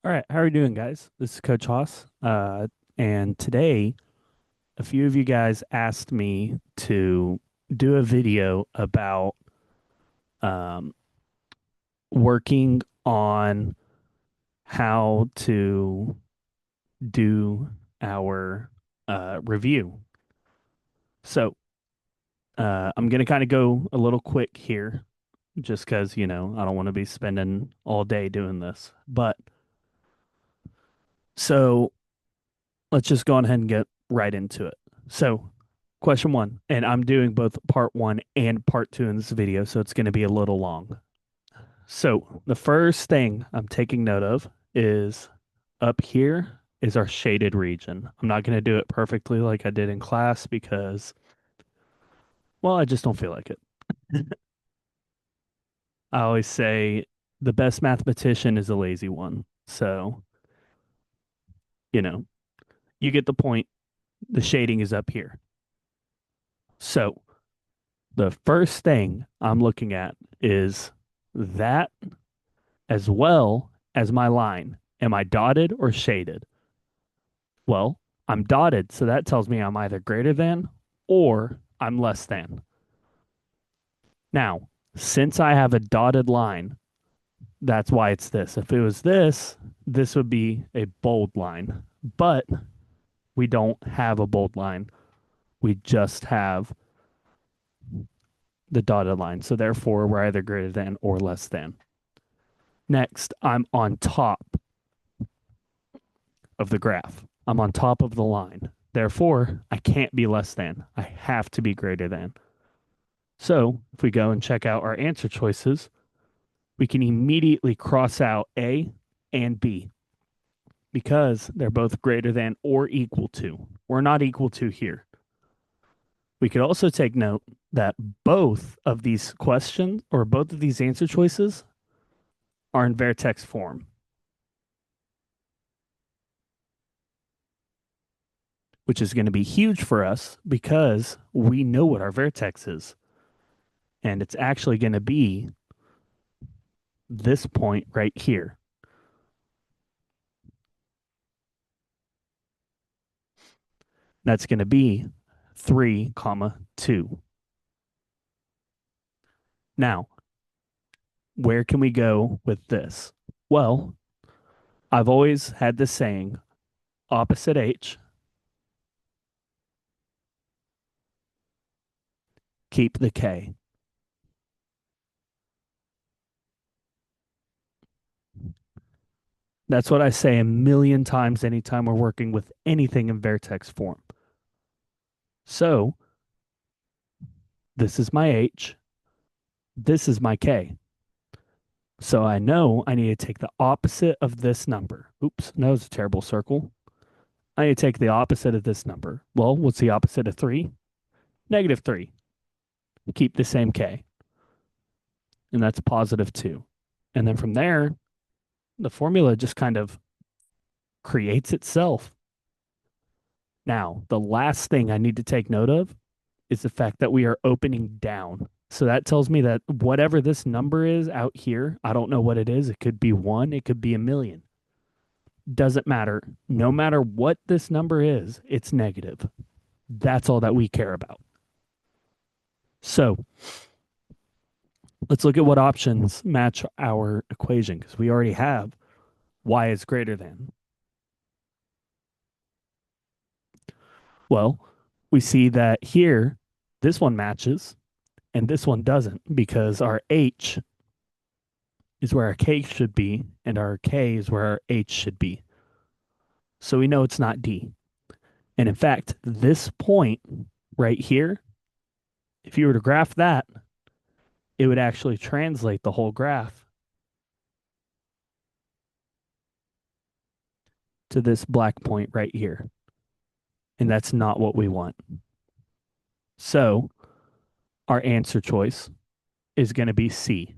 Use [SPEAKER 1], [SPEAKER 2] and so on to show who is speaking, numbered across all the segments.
[SPEAKER 1] All right, how are you doing, guys? This is Coach Haas. And today, a few of you guys asked me to do a video about um, working on how to do our review. So, I'm going to kind of go a little quick here just because, I don't want to be spending all day doing this. But so let's just go ahead and get right into it. So, question one, and I'm doing both part one and part two in this video, so it's going to be a little long. So, the first thing I'm taking note of is up here is our shaded region. I'm not going to do it perfectly like I did in class because, well, I just don't feel like it. I always say the best mathematician is a lazy one. So, you know, you get the point. The shading is up here. So, the first thing I'm looking at is that as well as my line. Am I dotted or shaded? Well, I'm dotted, so that tells me I'm either greater than or I'm less than. Now, since I have a dotted line, that's why it's this. If it was this, this would be a bold line. But we don't have a bold line. We just have the dotted line. So therefore, we're either greater than or less than. Next, I'm on top of the graph. I'm on top of the line. Therefore, I can't be less than. I have to be greater than. So if we go and check out our answer choices, we can immediately cross out A and B because they're both greater than or equal to. We're not equal to here. We could also take note that both of these questions or both of these answer choices are in vertex form, which is going to be huge for us because we know what our vertex is. And it's actually going to be this point right here. That's going to be 3 comma 2. Now, where can we go with this? Well, I've always had this saying, opposite H, keep the K. That's what I say a million times anytime we're working with anything in vertex form. So this is my H. This is my K. So I know I need to take the opposite of this number. Oops, that was a terrible circle. I need to take the opposite of this number. Well, what's the opposite of 3? Negative 3. Keep the same K. And that's positive 2. And then from there, the formula just kind of creates itself. Now, the last thing I need to take note of is the fact that we are opening down. So that tells me that whatever this number is out here, I don't know what it is. It could be 1, it could be a million. Doesn't matter. No matter what this number is, it's negative. That's all that we care about. So let's look at what options match our equation because we already have y is greater than. Well, we see that here, this one matches and this one doesn't because our h is where our k should be and our k is where our h should be. So we know it's not D. And in fact, this point right here, if you were to graph that, it would actually translate the whole graph to this black point right here. And that's not what we want. So our answer choice is going to be C.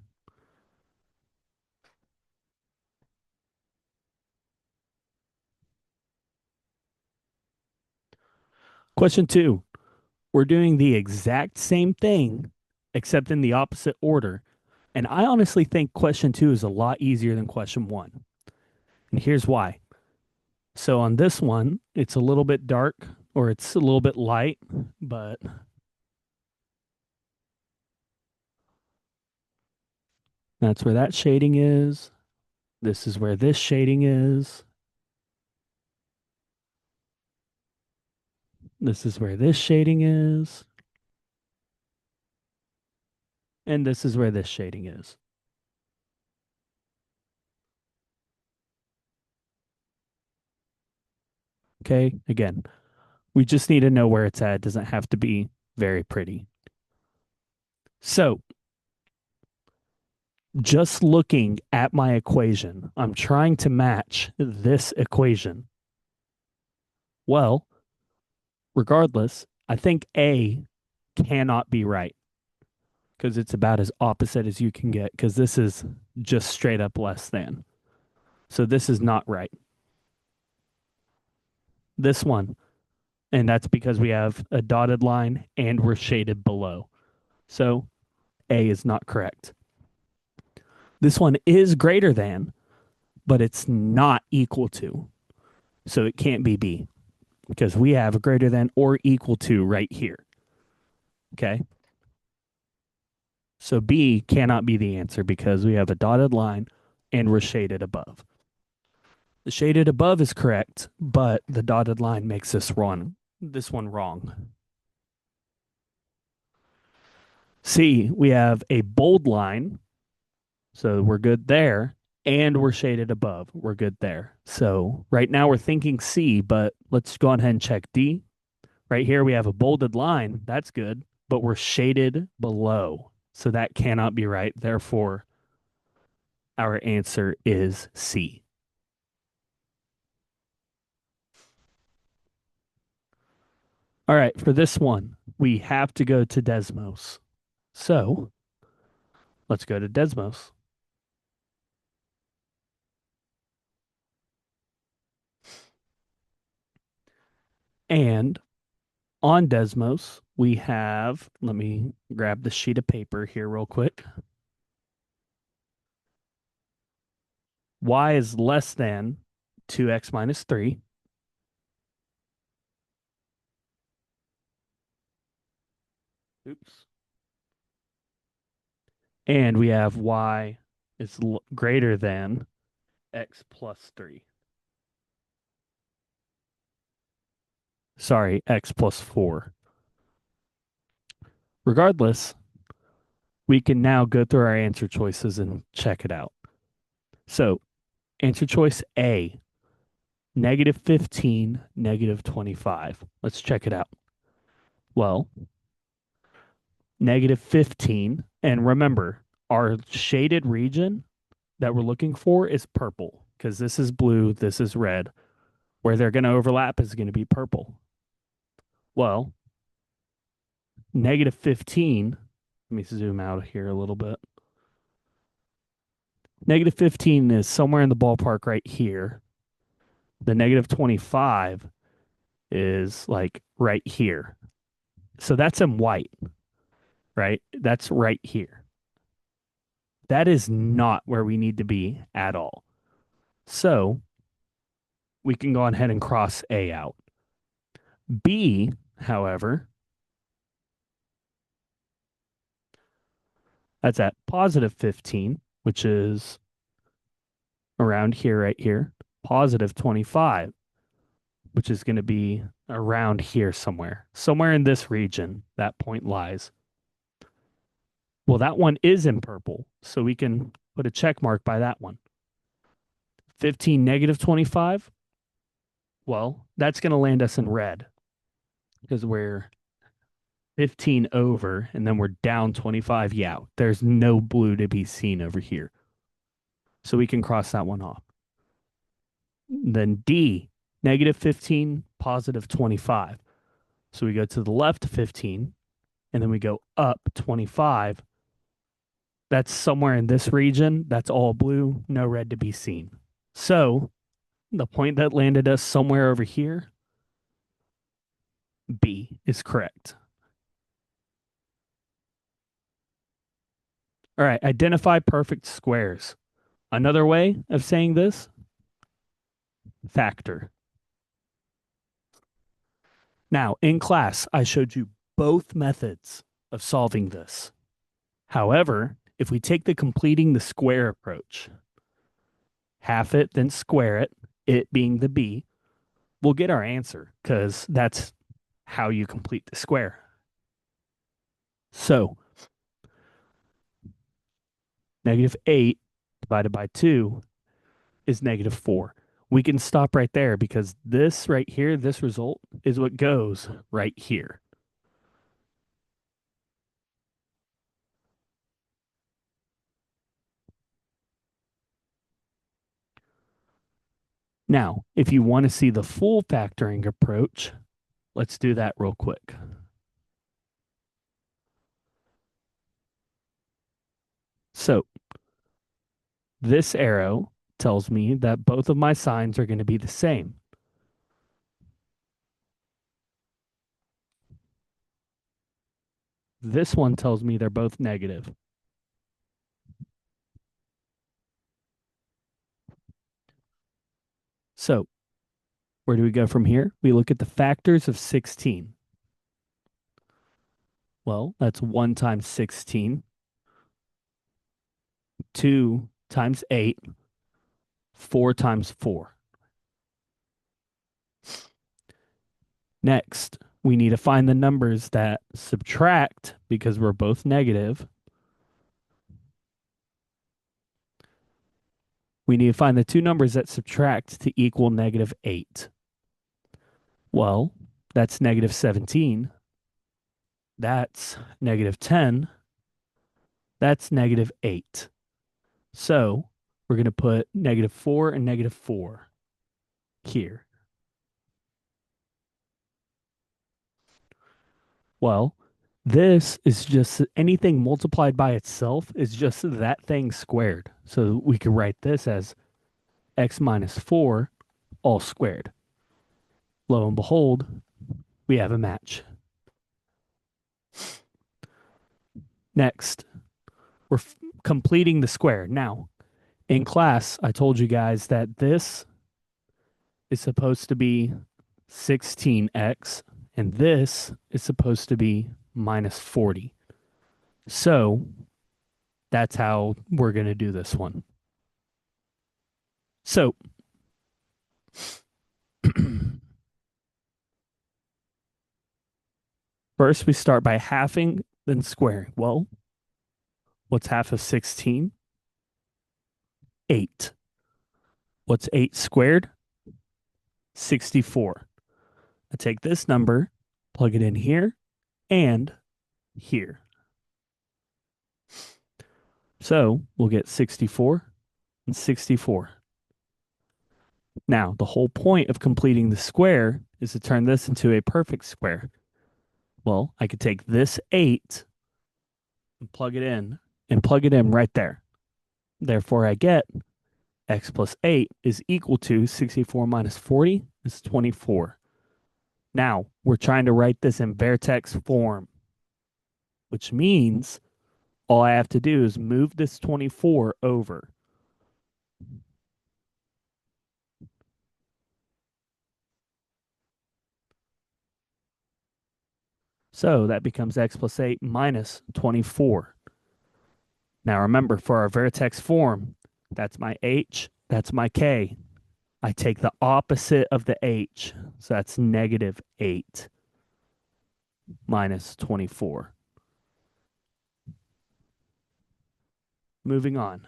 [SPEAKER 1] Question two, we're doing the exact same thing, except in the opposite order. And I honestly think question two is a lot easier than question one. And here's why. So on this one, it's a little bit dark or it's a little bit light, but that's where that shading is. This is where this shading is. This is where this shading is. And this is where this shading is. Okay. Again, we just need to know where it's at. It doesn't have to be very pretty. So just looking at my equation, I'm trying to match this equation. Well, regardless, I think A cannot be right because it's about as opposite as you can get because this is just straight up less than. So this is not right. This one, and that's because we have a dotted line and we're shaded below. So A is not correct. This one is greater than, but it's not equal to. So it can't be B because we have a greater than or equal to right here. Okay. So B cannot be the answer because we have a dotted line and we're shaded above. The shaded above is correct, but the dotted line makes this one wrong. C, we have a bold line, so we're good there, and we're shaded above. We're good there. So right now we're thinking C, but let's go ahead and check D. Right here we have a bolded line. That's good, but we're shaded below. So that cannot be right. Therefore, our answer is C. All right, for this one, we have to go to Desmos. So let's go to Desmos. And on Desmos, we have, let me grab the sheet of paper here real quick. Y is less than 2x minus 3. Oops. And we have y is greater than x plus 3. Sorry, x plus 4. Regardless, we can now go through our answer choices and check it out. So, answer choice A, negative 15, negative 25. Let's check it out. Well, negative 15. And remember, our shaded region that we're looking for is purple because this is blue, this is red. Where they're going to overlap is going to be purple. Well, negative 15, let me zoom out here a little bit. Negative 15 is somewhere in the ballpark right here. The negative 25 is like right here. So that's in white, right? That's right here. That is not where we need to be at all. So we can go ahead and cross A out. B, however, that's at positive 15, which is around here, right here. Positive 25, which is going to be around here somewhere. Somewhere in this region, that point lies. Well, that one is in purple, so we can put a check mark by that one. 15, negative 25. Well, that's going to land us in red because we're 15 over and then we're down 25. Yeah, there's no blue to be seen over here. So we can cross that one off. Then D, negative 15, positive 25. So we go to the left 15 and then we go up 25. That's somewhere in this region. That's all blue, no red to be seen. So the point that landed us somewhere over here, B is correct. All right, identify perfect squares. Another way of saying this factor. Now, in class, I showed you both methods of solving this. However, if we take the completing the square approach, half it, then square it being the b, we'll get our answer because that's how you complete the square. So, -8 divided by 2 is -4. We can stop right there because this right here, this result is what goes right here. Now, if you want to see the full factoring approach, let's do that real quick. So, this arrow tells me that both of my signs are going to be the same. This one tells me they're both negative. So, where do we go from here? We look at the factors of 16. Well, that's 1 times 16, 2 times 8, 4 times 4. Next, we need to find the numbers that subtract because we're both negative. We need to find the two numbers that subtract to equal -8. Well, that's -17. That's -10. That's -8. So we're going to put -4 and -4 here. Well, this is just anything multiplied by itself is just that thing squared. So we could write this as x minus 4 all squared. Lo and behold, we have a match. Next, we're completing the square. Now, in class, I told you guys that this is supposed to be 16x, and this is supposed to be -40. So that's how we're going to do this one. So first, we start by halving, then squaring. Well, what's half of 16? 8. What's 8 squared? 64. I take this number, plug it in here and here. So we'll get 64 and 64. Now, the whole point of completing the square is to turn this into a perfect square. Well, I could take this 8 and plug it in right there. Therefore, I get x plus 8 is equal to 64 minus 40 is 24. Now, we're trying to write this in vertex form, which means all I have to do is move this 24 over. So that becomes x plus 8 minus 24. Now remember, for our vertex form, that's my h, that's my k. I take the opposite of the h, so that's -8 minus 24. Moving on.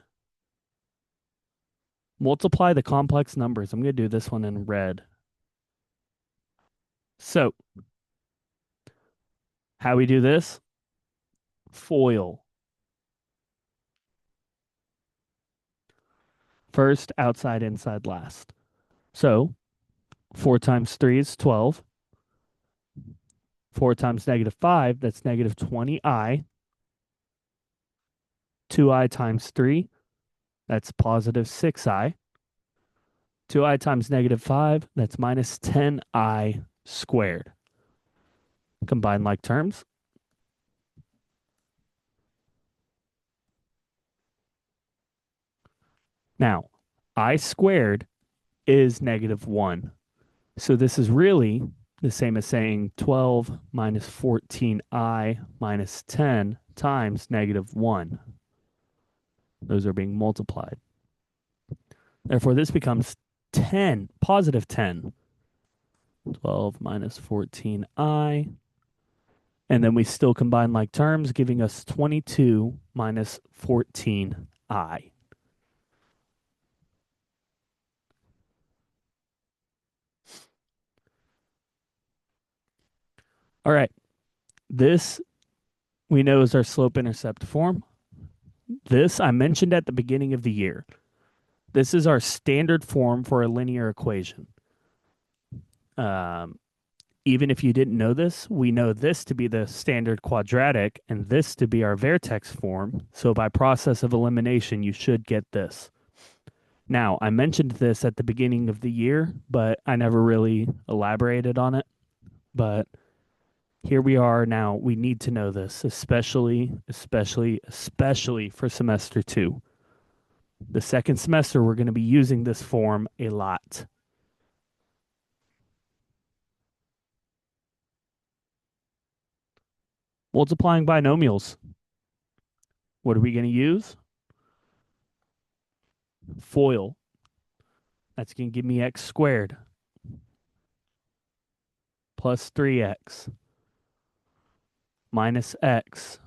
[SPEAKER 1] Multiply the complex numbers. I'm going to do this one in red. So, how we do this? FOIL. First, outside, inside, last. So, 4 times 3 is 12. 4 times -5, that's -20i. 2i times 3, that's positive 6i. 2i times -5, that's minus 10i squared. Combine like terms. Now, I squared is negative 1. So this is really the same as saying 12 minus 14i minus 10 times negative 1. Those are being multiplied. Therefore, this becomes 10, positive 10. 12 minus 14i. And then we still combine like terms, giving us 22 minus 14i. All right. This we know is our slope intercept form. This I mentioned at the beginning of the year. This is our standard form for a linear equation. Um, Even if you didn't know this, we know this to be the standard quadratic and this to be our vertex form. So by process of elimination, you should get this. Now, I mentioned this at the beginning of the year, but I never really elaborated on it. But here we are now. We need to know this, especially for semester 2. The second semester, we're going to be using this form a lot. Multiplying binomials. What are we going to use? FOIL. That's going to give me x squared plus 3x minus x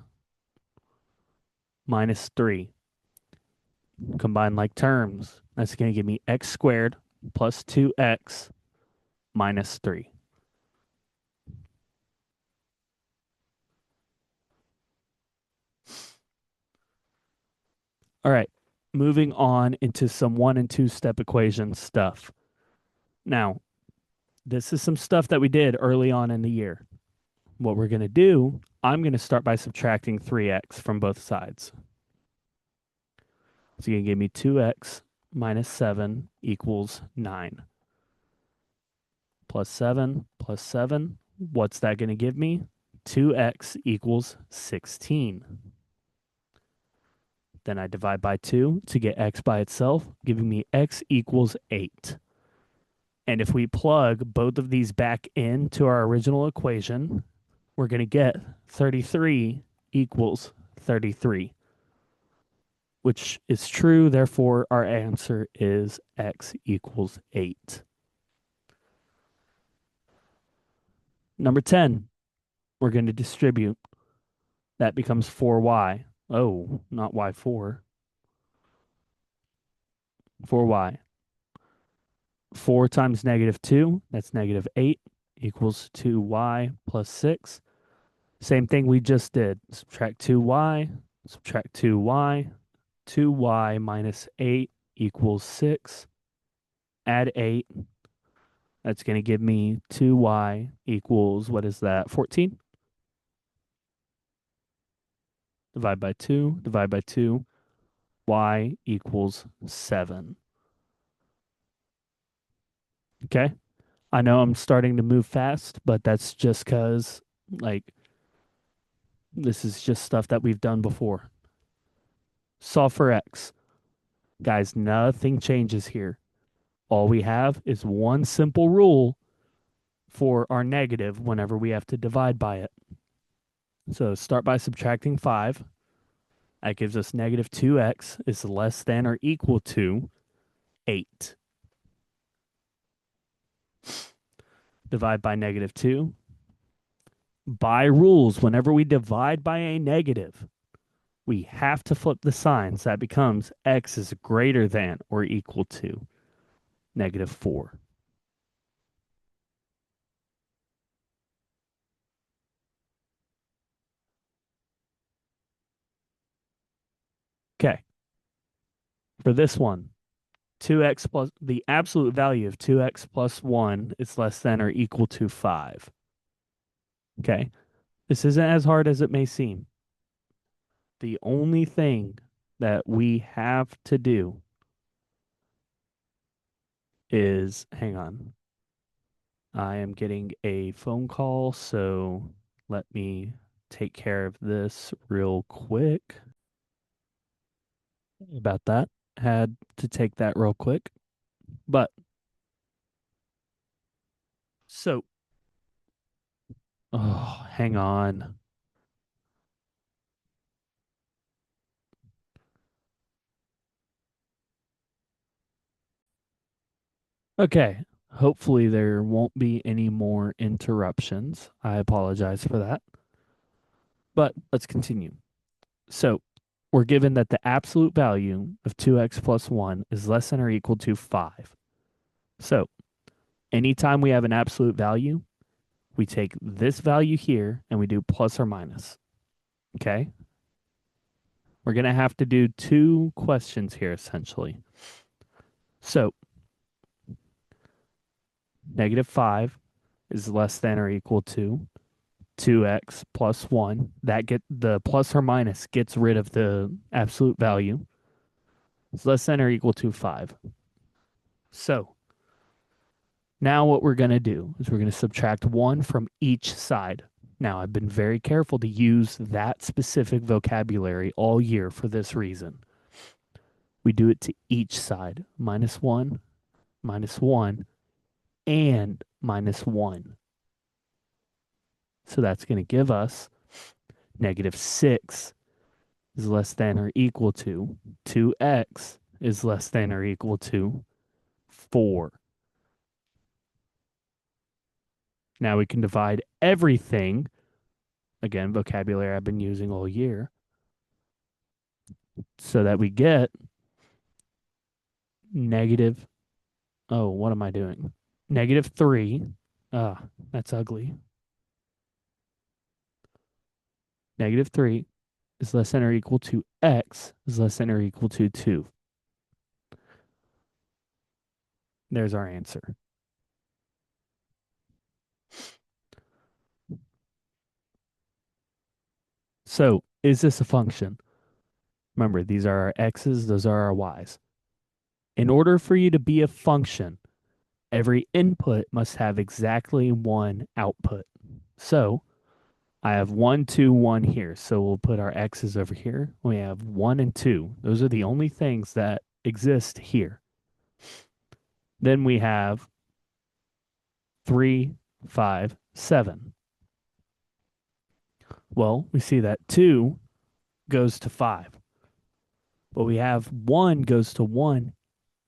[SPEAKER 1] minus 3. Combine like terms. That's going to give me x squared plus 2x minus 3. All right, moving on into some 1 and 2 step equation stuff. Now, this is some stuff that we did early on in the year. What we're going to do, I'm going to start by subtracting 3x from both sides. So you're going to give me 2x minus 7 equals 9. Plus 7 plus 7. What's that going to give me? 2x equals 16. Then I divide by 2 to get x by itself, giving me x equals 8. And if we plug both of these back into our original equation, we're going to get 33 equals 33, which is true. Therefore, our answer is x equals 8. Number 10, we're going to distribute. That becomes 4y. Oh, not y4. 4y. 4 times negative 2, that's negative 8, equals 2y plus 6. Same thing we just did. Subtract 2y, subtract 2y. 2y minus 8 equals 6. Add 8. That's going to give me 2y equals, what is that, 14? Divide by 2, divide by 2. Y equals 7. Okay? I know I'm starting to move fast, but that's just because, like, this is just stuff that we've done before. Solve for x. Guys, nothing changes here. All we have is one simple rule for our negative whenever we have to divide by it. So start by subtracting 5. That gives us negative 2x is less than or equal to 8. Divide by negative 2. By rules, whenever we divide by a negative, we have to flip the signs. That becomes x is greater than or equal to negative 4. Okay, for this one, 2x plus the absolute value of 2x plus 1 is less than or equal to 5. Okay, this isn't as hard as it may seem. The only thing that we have to do is, hang on, I am getting a phone call, so let me take care of this real quick. About that, had to take that real quick. But So, oh, hang on. Okay. Hopefully, there won't be any more interruptions. I apologize for that. But let's continue. So, we're given that the absolute value of 2x plus 1 is less than or equal to 5. So, anytime we have an absolute value, we take this value here and we do plus or minus. Okay? We're going to have to do two questions here essentially. So, negative 5 is less than or equal to 2x plus 1. That get the plus or minus gets rid of the absolute value. It's less than or equal to 5. So, now what we're going to do is we're going to subtract 1 from each side. Now, I've been very careful to use that specific vocabulary all year for this reason. We do it to each side. -1, -1, and -1. So that's going to give us -6 is less than or equal to 2x is less than or equal to 4. Now we can divide everything, again, vocabulary I've been using all year, so that we get negative, oh, what am I doing? -3. That's ugly. -3 is less than or equal to x is less than or equal to 2. There's our answer. So, is this a function? Remember, these are our x's, those are our y's. In order for you to be a function, every input must have exactly one output. So, I have 1, 2, 1 here. So, we'll put our x's over here. We have 1 and 2. Those are the only things that exist here. Then we have 3, 5, 7. Well, we see that 2 goes to 5. But we have 1 goes to 1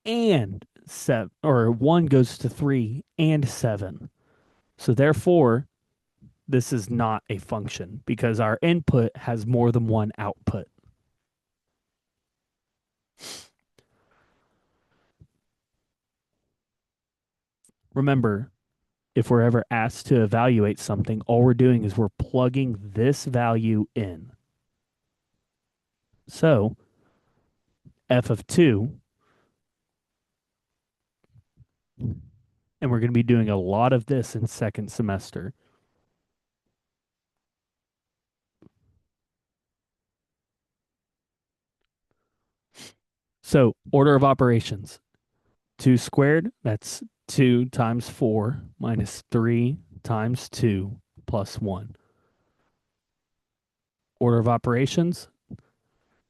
[SPEAKER 1] and 7, or 1 goes to 3 and 7. So therefore, this is not a function because our input has more than one output. Remember, if we're ever asked to evaluate something, all we're doing is we're plugging this value in. So f of 2, and we're going to be doing a lot of this in second semester. So order of operations, 2 squared, that's 2 times 4 minus 3 times 2 plus 1. Order of operations,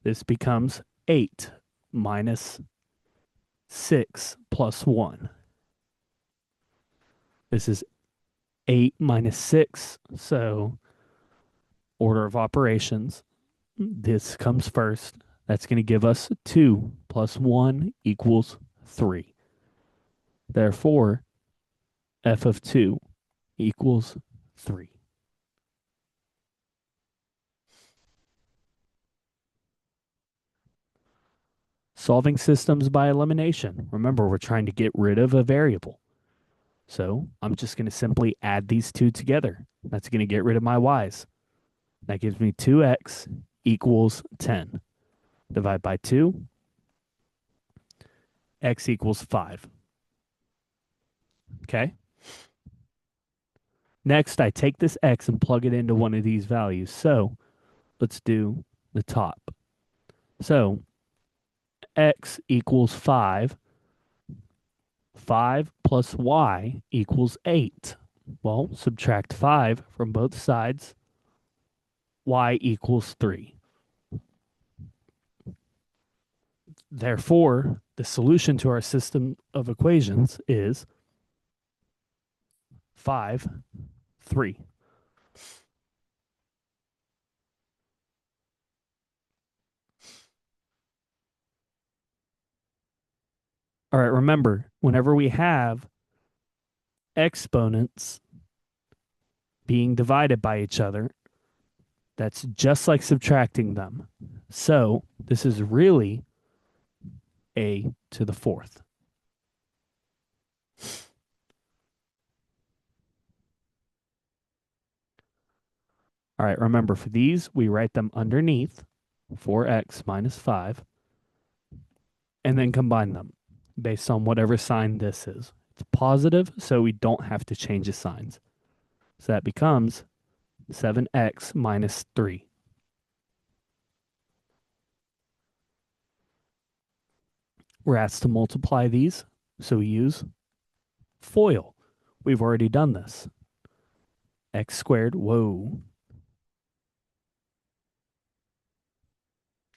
[SPEAKER 1] this becomes 8 minus 6 plus 1. This is 8 minus 6, so order of operations, this comes first. That's going to give us 2 plus 1 equals 3. Therefore, f of 2 equals 3. Solving systems by elimination. Remember, we're trying to get rid of a variable. So I'm just going to simply add these two together. That's going to get rid of my y's. That gives me 2x equals 10. Divide by 2, x equals 5. Okay? Next, I take this x and plug it into one of these values. So let's do the top. So x equals 5. 5 plus y equals 8. Well, subtract 5 from both sides. Y equals 3. Therefore, the solution to our system of equations is 5, 3. All right, remember, whenever we have exponents being divided by each other, that's just like subtracting them. So this is really a to the fourth. All right, remember for these, we write them underneath 4x minus 5 and then combine them based on whatever sign this is. It's positive, so we don't have to change the signs. So that becomes 7x minus 3. We're asked to multiply these, so we use FOIL. We've already done this. X squared, whoa,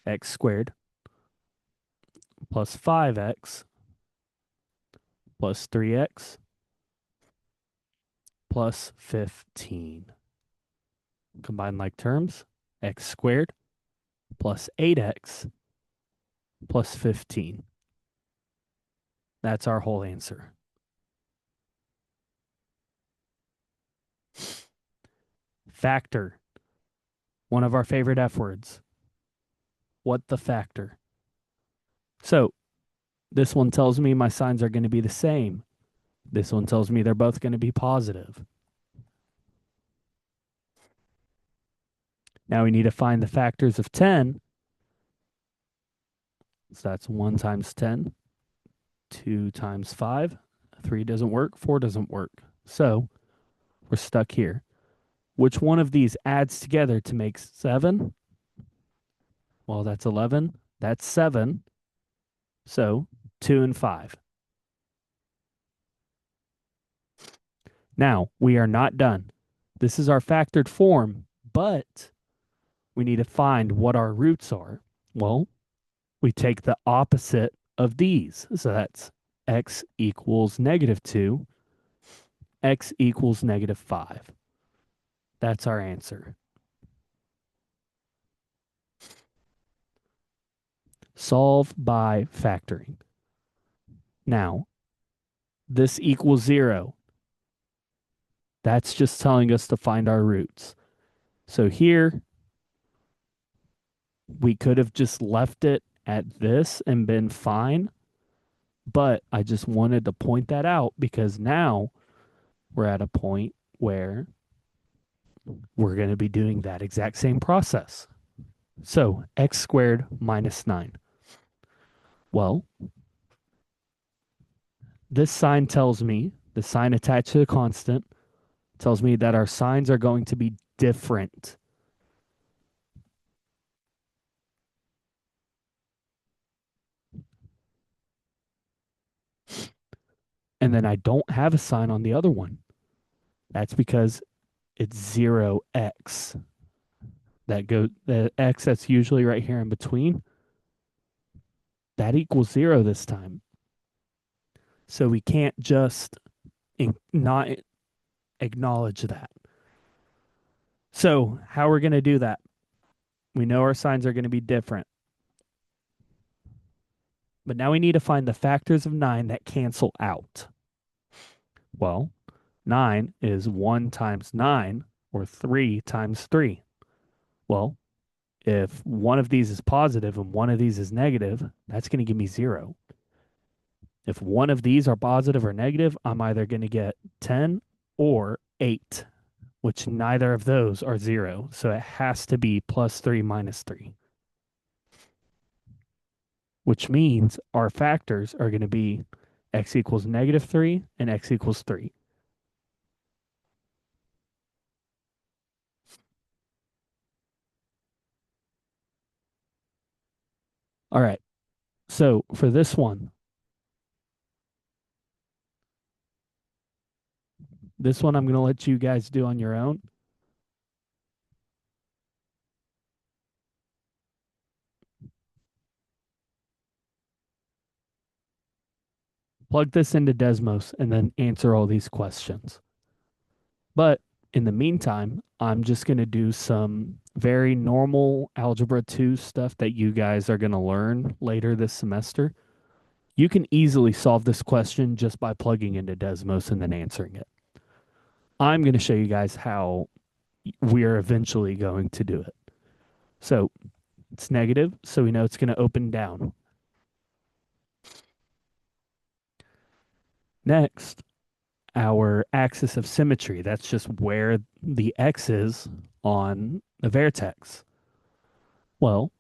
[SPEAKER 1] x squared plus 5x plus 3x plus 15. Combine like terms, x squared plus 8x plus 15. That's our whole answer. Factor, one of our favorite F words. What the factor? So this one tells me my signs are going to be the same. This one tells me they're both going to be positive. Now we need to find the factors of 10. So that's 1 times 10, 2 times 5. 3 doesn't work, 4 doesn't work. So we're stuck here. Which one of these adds together to make 7? Well, that's 11. That's 7. So 2 and 5. Now, we are not done. This is our factored form, but we need to find what our roots are. Well, we take the opposite of these. So that's x equals -2, x equals -5. That's our answer. Solve by factoring. Now, this equals 0. That's just telling us to find our roots. So here, we could have just left it at this and been fine, but I just wanted to point that out because now we're at a point where we're going to be doing that exact same process. So x squared minus 9. Well, this sign tells me, the sign attached to the constant tells me that our signs are going to be different. And then I don't have a sign on the other one. That's because it's 0x. The x that's usually right here in between, that equals 0 this time. So we can't just not acknowledge that. So how we're going to do that? We know our signs are going to be different. But now we need to find the factors of 9 that cancel out. Well, 9 is 1 times 9 or 3 times 3. Well, if one of these is positive and one of these is negative, that's going to give me 0. If one of these are positive or negative, I'm either going to get 10 or 8, which neither of those are 0. So it has to be +3 minus 3, which means our factors are going to be x equals -3 and x equals 3. All right. So for this one I'm going to let you guys do on your own. Plug this into Desmos and then answer all these questions. But in the meantime, I'm just going to do some very normal Algebra 2 stuff that you guys are going to learn later this semester. You can easily solve this question just by plugging into Desmos and then answering it. I'm going to show you guys how we're eventually going to do it. So it's negative, so we know it's going to open down. Next, our axis of symmetry. That's just where the x is on the vertex. Well,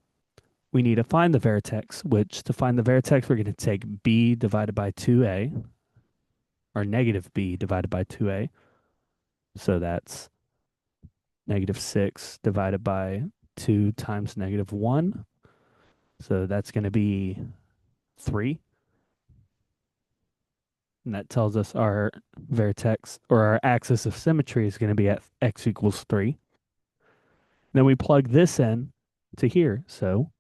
[SPEAKER 1] we need to find the vertex, which to find the vertex, we're going to take b divided by 2a, or negative b divided by 2a. So that's negative 6 divided by 2 times negative 1. So that's going to be 3. And that tells us our vertex or our axis of symmetry is going to be at x equals 3. Then we plug this in to here. So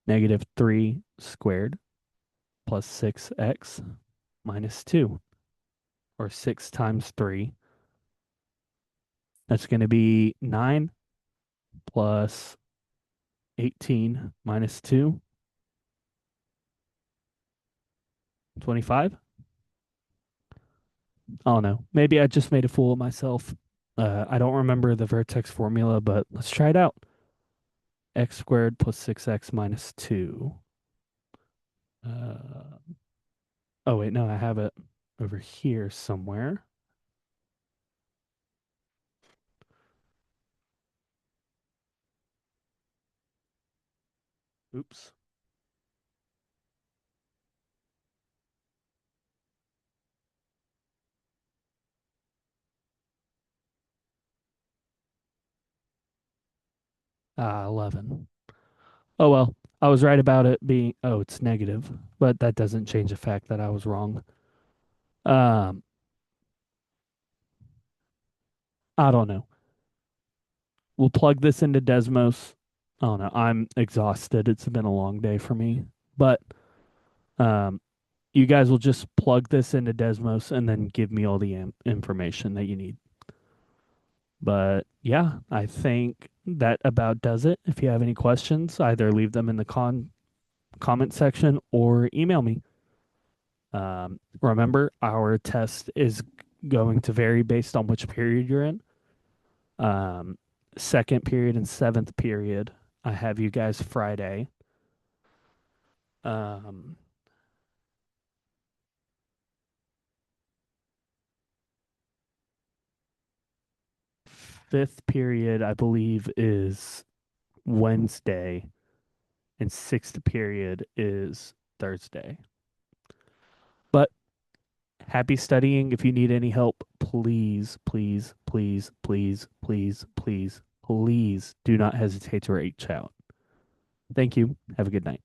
[SPEAKER 1] negative 3 squared plus 6x minus 2, or 6 times 3. That's going to be 9 plus 18 minus 2, 25. I don't know. Maybe I just made a fool of myself. I don't remember the vertex formula, but let's try it out. X squared plus 6x minus 2. Uh, oh, wait, no, I have it over here somewhere. Oops. 11. Oh, well, I was right about it being, oh, it's negative, but that doesn't change the fact that I was wrong. Um, I don't know. We'll plug this into Desmos. I don't know. I'm exhausted. It's been a long day for me, but um, you guys will just plug this into Desmos and then give me all the information that you need. But yeah, I think that about does it. If you have any questions, either leave them in the comment section or email me. Remember, our test is going to vary based on which period you're in. Um, Second period and seventh period, I have you guys Friday. Um, Fifth period, I believe, is Wednesday, and sixth period is Thursday. But happy studying. If you need any help, please, please, please, please, please, please, please do not hesitate to reach out. Thank you. Have a good night.